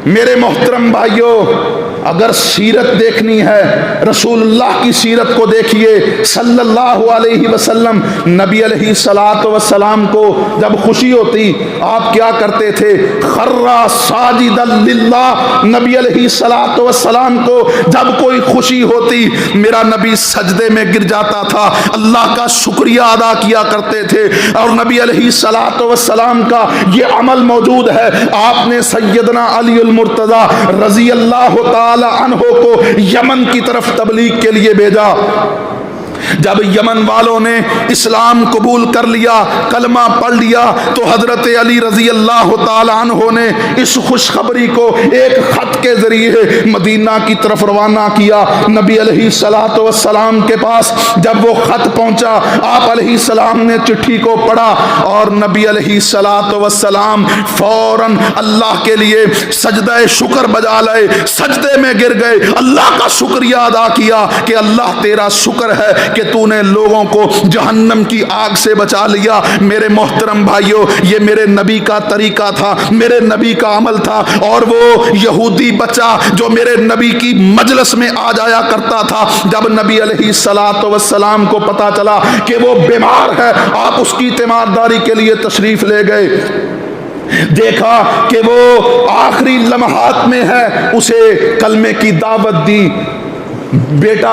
मेरे मोहतरम भाइयों, अगर सीरत देखनी है, रसूलुल्लाह की सीरत को देखिए सल्लल्लाहु अलैहि वसल्लम। नबी अलैहिस्सलातु वस्सलाम को जब खुशी होती आप क्या करते थे? खर्रा साजिदन लिल्लाह। नबी अलैहिस्सलातु वस्सलाम को जब कोई खुशी होती मेरा नबी सजदे में गिर जाता था, अल्लाह का शुक्रिया अदा किया करते थे। और नबी अलैहिस्सलातु वस्सलाम का ये अमल मौजूद है। आपने सैयदना अली अल मुर्तज़ा रज़ी अल्लाह ताला अन्हो को यमन की तरफ तबलीग के लिए भेजा। जब यमन वालों ने इस्लाम कबूल कर लिया, कलमा पढ़ लिया, तो हजरत अली रजी अल्लाह ताला अन्हो ने इस खुशखबरी को एक खत के जरिए मदीना की तरफ रवाना किया। नबी अलैहिस्सलातु वस्सलाम के पास जब वो खत पहुंचा, आप अलैहिस्सलाम ने चिट्ठी को पढ़ा और नबी अलैहिस्सलातु वस्सलाम फौरन अल्लाह के लिए सजदा शुक्र बजा लाए, सजदे में गिर गए, अल्लाह का शुक्रिया अदा किया कि अल्लाह तेरा शुक्र है कि तूने लोगों को जहन्नम की आग से बचा लिया। मेरे मोहतरम भाइयों, ये मेरे नबी का तरीका था, मेरे नबी का अमल था। और वो यहूदी बच्चा जो मेरे नबी की मजलिस में आ जाया करता था, जब नबी अलैहिस्सलातु वस्सलाम को पता चला कि वो बीमार है, आप उसकी तीमारदारी के लिए तशरीफ ले गए। देखा कि वो आखिरी लम्हात में है, उसे कलमे की दावत दी। बेटा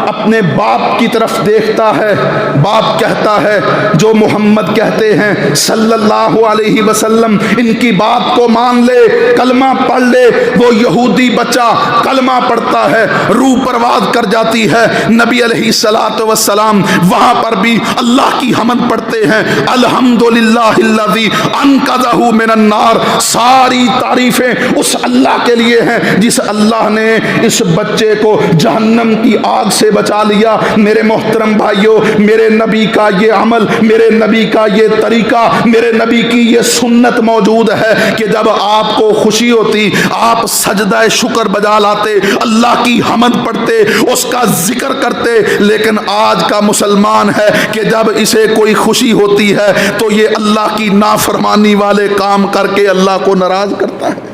अपने बाप की तरफ देखता है, बाप कहता है जो मोहम्मद कहते हैं सल्लल्लाहु अलैहि वसल्लम, इनकी बात को मान ले, कलमा पढ़ ले। वो यहूदी बच्चा कलमा पढ़ता है, रूह परवाज कर जाती है। नबी अलैहिस्सलातु वस्सलाम वहां पर भी अल्लाह की हमद पढ़ते हैं, अल्हम्दुलिल्लाहिल्लज़ी अनक़ज़हु मिनन नार। सारी तारीफें उस अल्लाह के लिए हैं जिस अल्लाह ने इस बच्चे को जहन्नम की आग से बचा लिया। मेरे मोहतरम भाइयों, मेरे नबी का ये अमल, मेरे नबी का ये तरीका, मेरे नबी की ये सुन्नत मौजूद है कि जब आपको खुशी होती आप सजदा शुक्र बजा लाते, अल्लाह की हमद पढ़ते, उसका जिक्र करते। लेकिन आज का मुसलमान है कि जब इसे कोई खुशी होती है तो ये अल्लाह की नाफरमानी वाले काम करके अल्लाह को नाराज करता है।